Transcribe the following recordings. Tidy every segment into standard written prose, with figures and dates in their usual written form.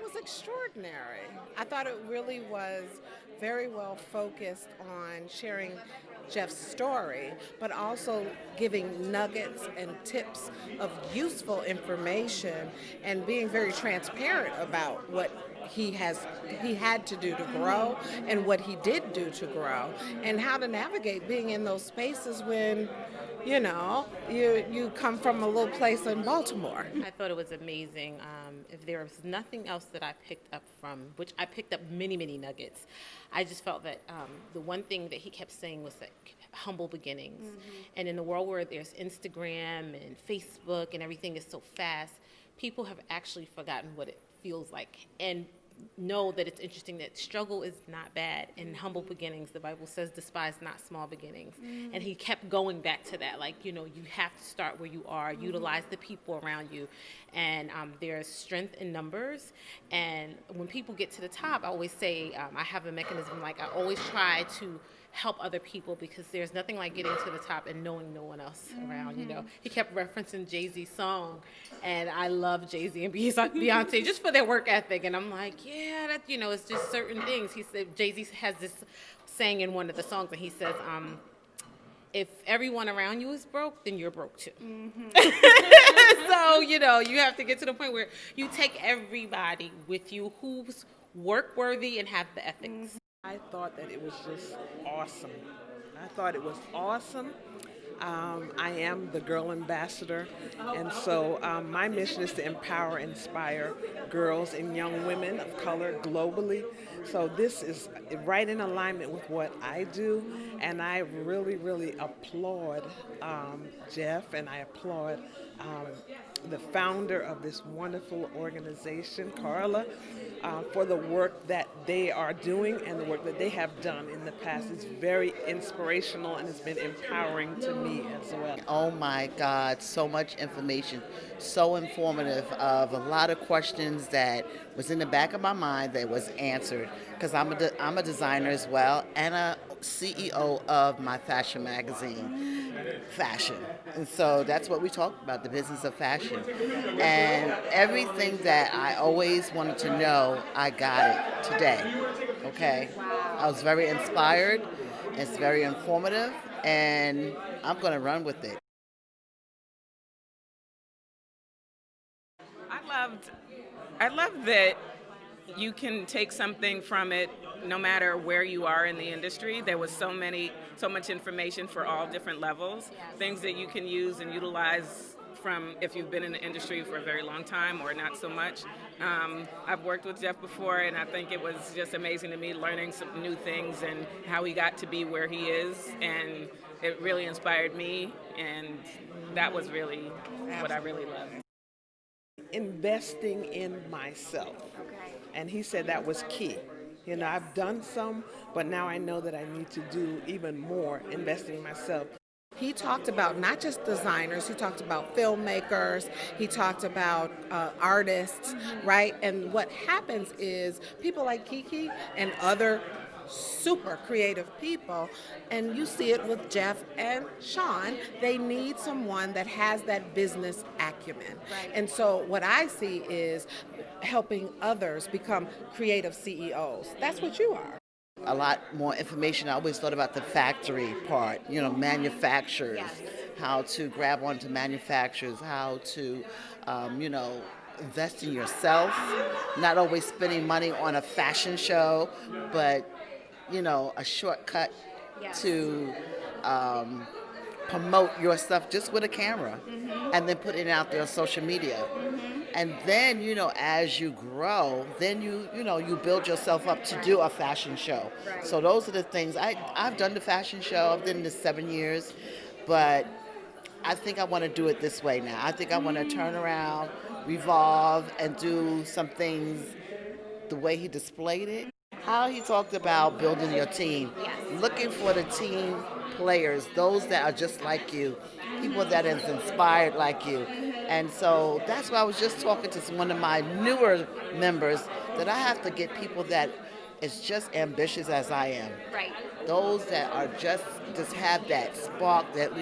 was extraordinary. I thought it really was very well focused on sharing Jeff's story, but also giving nuggets and tips of useful information and being very transparent about what he had to do to grow and what he did do to grow and how to navigate being in those spaces when you come from a little place in Baltimore. I thought it was amazing. If there was nothing else that I picked up from, which I picked up many, many nuggets, I just felt that the one thing that he kept saying was that humble beginnings. And in a world where there's Instagram and Facebook and everything is so fast, people have actually forgotten what it feels like. And know that it's interesting that struggle is not bad. In humble beginnings, the Bible says, despise not small beginnings. And he kept going back to that, like, you have to start where you are, utilize the people around you. And there's strength in numbers. And when people get to the top, I always say, I have a mechanism, like I always try to help other people, because there's nothing like getting to the top and knowing no one else around. He kept referencing Jay-Z's song, and I love Jay-Z and Beyonce just for their work ethic, and I'm like, yeah, that it's just certain things. He said Jay-Z has this saying in one of the songs, and he says, if everyone around you is broke, then you're broke too. So you have to get to the point where you take everybody with you who's work worthy and have the ethics. I thought that it was just awesome. I thought it was awesome. I am the girl ambassador, and so my mission is to empower, inspire girls and young women of color globally. So this is right in alignment with what I do, and I really, really applaud Jeff, and I applaud the founder of this wonderful organization, Carla, for the work that they are doing and the work that they have done in the past. It's very inspirational, and it's been empowering to me as well. Oh my God, so much information, so informative, of a lot of questions that was in the back of my mind that was answered, because I'm a designer as well, and a CEO of my fashion magazine, Fashion. And so that's what we talk about, the business of fashion. And everything that I always wanted to know, I got it today. Okay? I was very inspired. It's very informative, and I'm going to run with it. I loved that you can take something from it no matter where you are in the industry. There was so much information for all different levels, things that you can use and utilize from if you've been in the industry for a very long time or not so much. I've worked with Jeff before, and I think it was just amazing to me learning some new things and how he got to be where he is, and it really inspired me, and that was really what I really loved. Investing in myself. And he said that was key. I've done some, but now I know that I need to do even more investing in myself. He talked about not just designers, he talked about filmmakers, he talked about artists, right? And what happens is people like Kiki and other super creative people, and you see it with Jeff and Sean, they need someone that has that business acumen. Right. And so what I see is helping others become creative CEOs. That's what you are. A lot more information. I always thought about the factory part, manufacturers, how to grab onto manufacturers, how to, invest in yourself, not always spending money on a fashion show, but a shortcut to promote your stuff just with a camera, and then putting it out there on social media. And then, as you grow, then you build yourself up to do a fashion show. Right. So those are the things. I've done the fashion show. I've done this 7 years, but I think I want to do it this way now. I think I want to turn around, revolve, and do some things the way he displayed it. How he talked about building your team, looking for the team players, those that are just like you, people that is inspired like you. And so that's why I was just talking to one of my newer members, that I have to get people that is just ambitious as I am. Right. Those that are just have that spark that,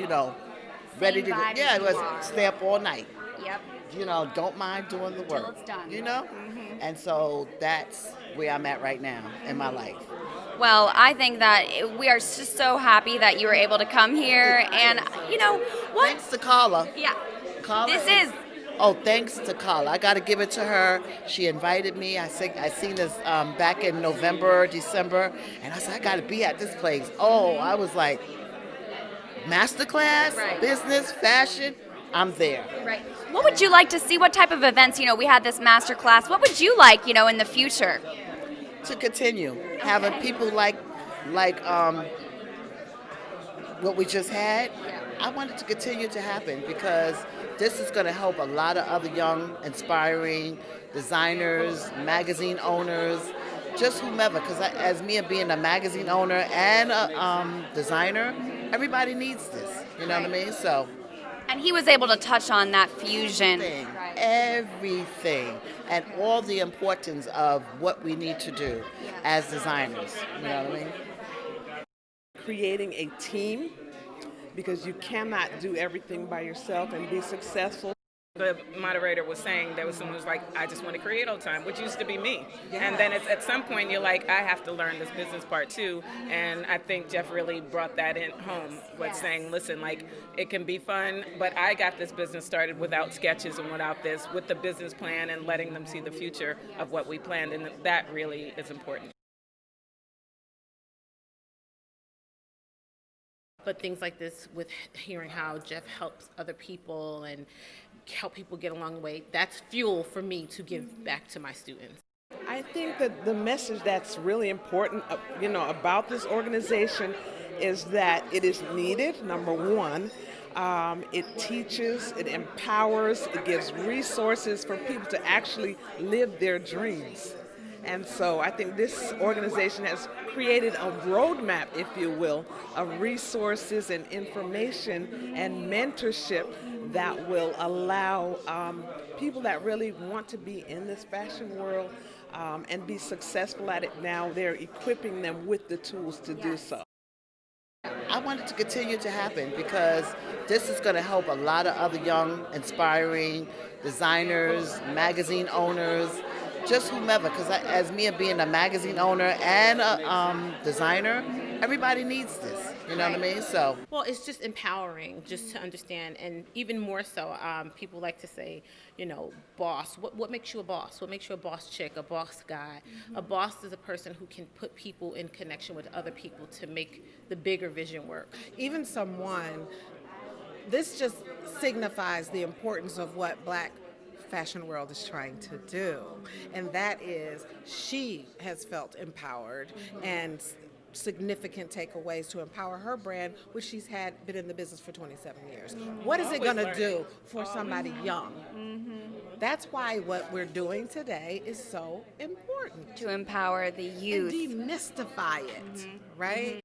ready to stay up all night. Yep. Don't mind doing the work. Till it's done. Mm-hmm. And so that's where I'm at right now in my life. Well, I think that we are just so happy that you were able to come here. And you know what? Thanks to Carla. Yeah. Carla This is. Oh, thanks to Carla. I got to give it to her. She invited me. I seen this back in November, December, and I said, I got to be at this place. Oh, I was like, masterclass, Right. business, fashion, I'm there. Right. What would you like to see? What type of events? We had this master class. What would you like, in the future? To continue having people like what we just had. I want it to continue to happen because this is going to help a lot of other young, inspiring designers, magazine owners, just whomever. Because as me being a magazine owner and a designer, everybody needs this. You know what I mean? So. And he was able to touch on that fusion. Everything, and all the importance of what we need to do as designers. You know what I mean? Creating a team, because you cannot do everything by yourself and be successful. The moderator was saying there was someone who's like, I just want to create all the time, which used to be me. And then at some point you're like, I have to learn this business part too. And I think Jeff really brought that in home with saying, listen, like it can be fun, but I got this business started without sketches and without this, with the business plan and letting them see the future of what we planned. And that really is important. But things like this, with hearing how Jeff helps other people and help people get along the way, that's fuel for me to give back to my students. I think that the message that's really important, about this organization is that it is needed, number one. It teaches, it empowers, it gives resources for people to actually live their dreams. And so I think this organization has created a roadmap, if you will, of resources and information and mentorship that will allow people that really want to be in this fashion world and be successful at it now. They're equipping them with the tools to do so. I want it to continue to happen because this is going to help a lot of other young, inspiring designers, magazine owners, just whomever. Because as me being a magazine owner and a designer, everybody needs this. You know what I mean? So. Well, it's just empowering just to understand, and even more so, people like to say, boss. What makes you a boss? What makes you a boss chick, a boss guy? Mm-hmm. A boss is a person who can put people in connection with other people to make the bigger vision work. Even this just signifies the importance of what Black fashion world is trying to do, and that is she has felt empowered and significant takeaways to empower her brand, which she's been in the business for 27 years. What is it going to do for somebody young? That's why what we're doing today is so important. To empower the youth. And demystify it, right?